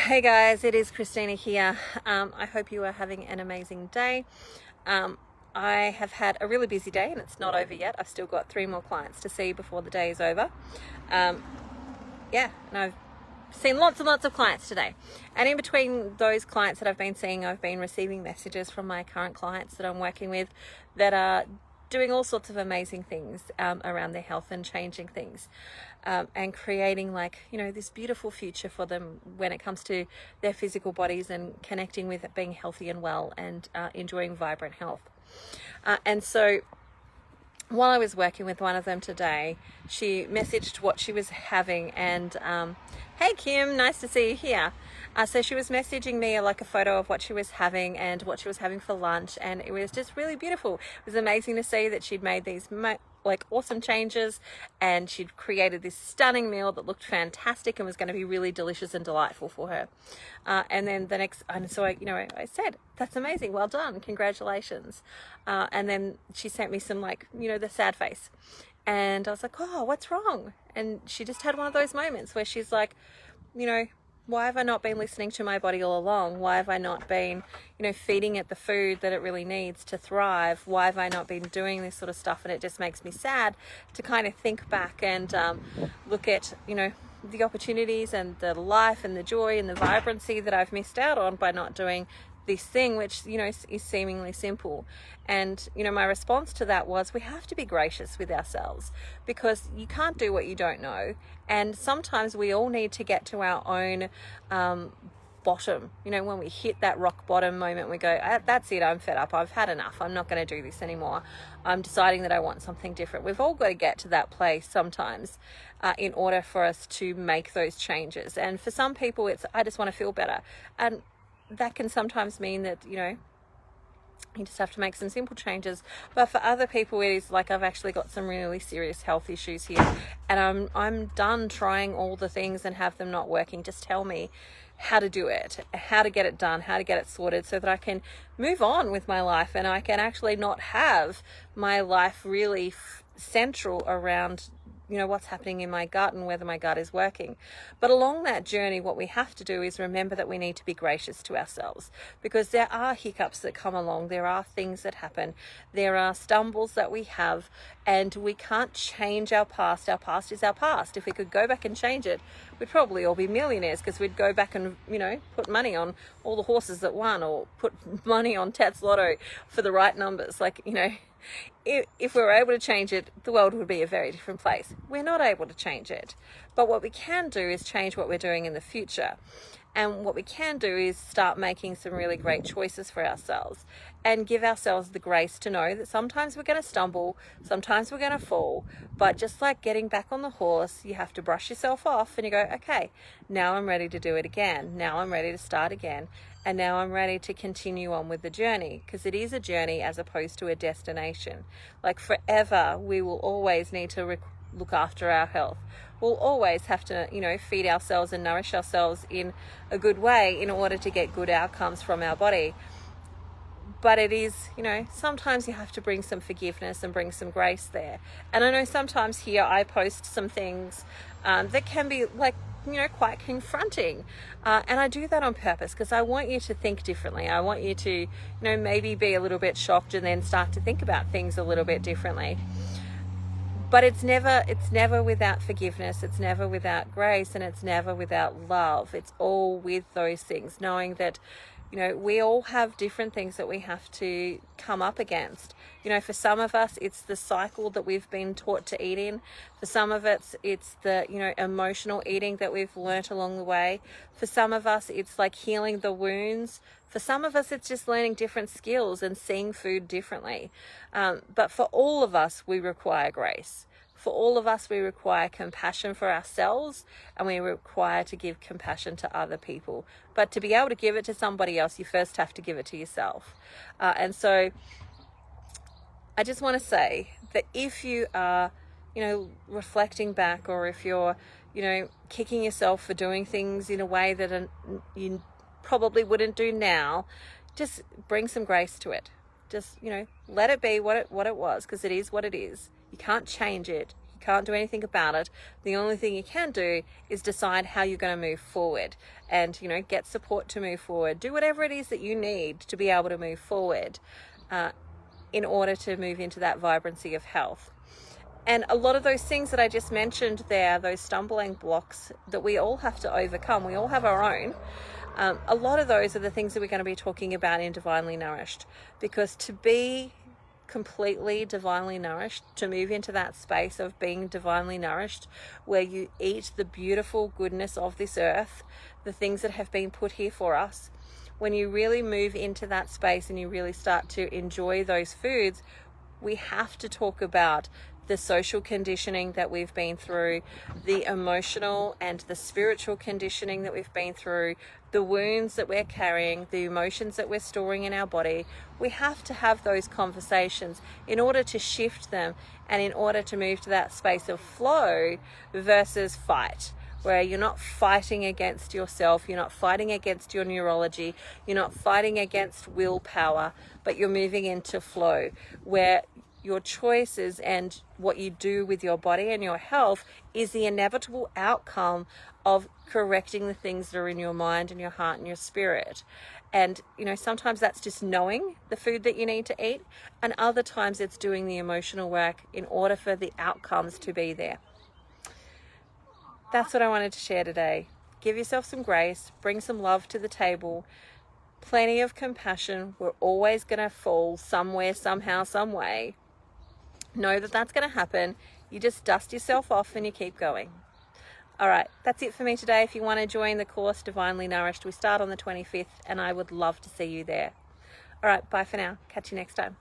Hey guys, it is Christina here. I hope you are having an amazing day. I have had a really busy day and it's not over yet. I've still got 3 more clients to see before the day is over. And I've seen lots and lots of clients today. And in between those clients that I've been seeing, I've been receiving messages from my current clients that I'm working with that are doing all sorts of amazing things around their health and changing things and creating this beautiful future for them when it comes to their physical bodies and connecting with being healthy and well and enjoying vibrant health. And so while I was working with one of them today, she messaged what she was having and hey Kim, nice to see you here. So she was messaging me a photo of what she was having and what she was having for lunch, and it was just really beautiful. It was amazing to see that she'd made these awesome changes and she'd created this stunning meal that looked fantastic and was going to be really delicious and delightful for her. And then I said, that's amazing, well done, congratulations. And then she sent me some the sad face. And I was like, oh, what's wrong? And she just had one of those moments where she's like, why have I not been listening to my body all along? Why have I not been, feeding it the food that it really needs to thrive? Why have I not been doing this sort of stuff? And it just makes me sad to kind of think back and look at, the opportunities and the life and the joy and the vibrancy that I've missed out on by not doing this thing, which is seemingly simple. And my response to that was, we have to be gracious with ourselves because you can't do what you don't know, and sometimes we all need to get to our own bottom. When we hit that rock bottom moment, we go, that's it, I'm fed up, I've had enough, I'm not going to do this anymore, I'm deciding that I want something different. We've all got to get to that place sometimes in order for us to make those changes. And for some people it's, I just want to feel better, and that can sometimes mean that you just have to make some simple changes. But for other people it is like, I've actually got some really serious health issues here and I'm done trying all the things and have them not working. Just tell me how to do it, how to get it done, how to get it sorted so that I can move on with my life and I can actually not have my life really central around what's happening in my gut and whether my gut is working. But along that journey, what we have to do is remember that we need to be gracious to ourselves, because there are hiccups that come along, there are things that happen, there are stumbles that we have, and we can't change our past. Our past is our past. If we could go back and change it, we'd probably all be millionaires, because we'd go back and put money on all the horses that won, or put money on Tats Lotto for the right numbers. If we were able to change it, the world would be a very different place. We're not able to change it. But what we can do is change what we're doing in the future. And what we can do is start making some really great choices for ourselves and give ourselves the grace to know that sometimes we're going to stumble, sometimes we're going to fall, but just like getting back on the horse, you have to brush yourself off and you go, okay, now I'm ready to do it again. Now I'm ready to start again. And now I'm ready to continue on with the journey, because it is a journey as opposed to a destination. Forever, we will always need to look after our health. We'll always have to, feed ourselves and nourish ourselves in a good way in order to get good outcomes from our body. But it is, sometimes you have to bring some forgiveness and bring some grace there. And I know sometimes here I post some things that can be quite confronting. And I do that on purpose because I want you to think differently. I want you to, maybe be a little bit shocked and then start to think about things a little bit differently. But it's never without forgiveness, it's never without grace, and it's never without love. It's all with those things, knowing that we all have different things that we have to come up against. For some of us, it's the cycle that we've been taught to eat in. For some of it's the, emotional eating that we've learnt along the way. For some of us, it's like healing the wounds. For some of us, it's just learning different skills and seeing food differently. But for all of us, we require grace. For all of us, we require compassion for ourselves, and we require to give compassion to other people. But to be able to give it to somebody else, you first have to give it to yourself. And so I just want to say that if you are, reflecting back, or if you're, kicking yourself for doing things in a way that you probably wouldn't do now, just bring some grace to it. Just, let it be what it was, because it is what it is. You can't change it. You can't do anything about it. The only thing you can do is decide how you're going to move forward and, get support to move forward. Do whatever it is that you need to be able to move forward in order to move into that vibrancy of health. And a lot of those things that I just mentioned there, those stumbling blocks that we all have to overcome, we all have our own. A lot of those are the things that we're going to be talking about in Divinely Nourished, because to be completely divinely nourished, to move into that space of being divinely nourished, where you eat the beautiful goodness of this earth, the things that have been put here for us, when you really move into that space and you really start to enjoy those foods, we have to talk about the social conditioning that we've been through, the emotional and the spiritual conditioning that we've been through, the wounds that we're carrying, the emotions that we're storing in our body. We have to have those conversations in order to shift them and in order to move to that space of flow versus fight, where you're not fighting against yourself, you're not fighting against your neurology, you're not fighting against willpower, but you're moving into flow, where your choices and what you do with your body and your health is the inevitable outcome of correcting the things that are in your mind and your heart and your spirit. And, sometimes that's just knowing the food that you need to eat, and other times it's doing the emotional work in order for the outcomes to be there. That's what I wanted to share today. Give yourself some grace, bring some love to the table, plenty of compassion. We're always going to fall somewhere, somehow, some way. Know that that's going to happen. You just dust yourself off and you keep going. All right, that's it for me today. If you want to join the course Divinely Nourished, we start on the 25th and I would love to see you there. All right, bye for now. Catch you next time.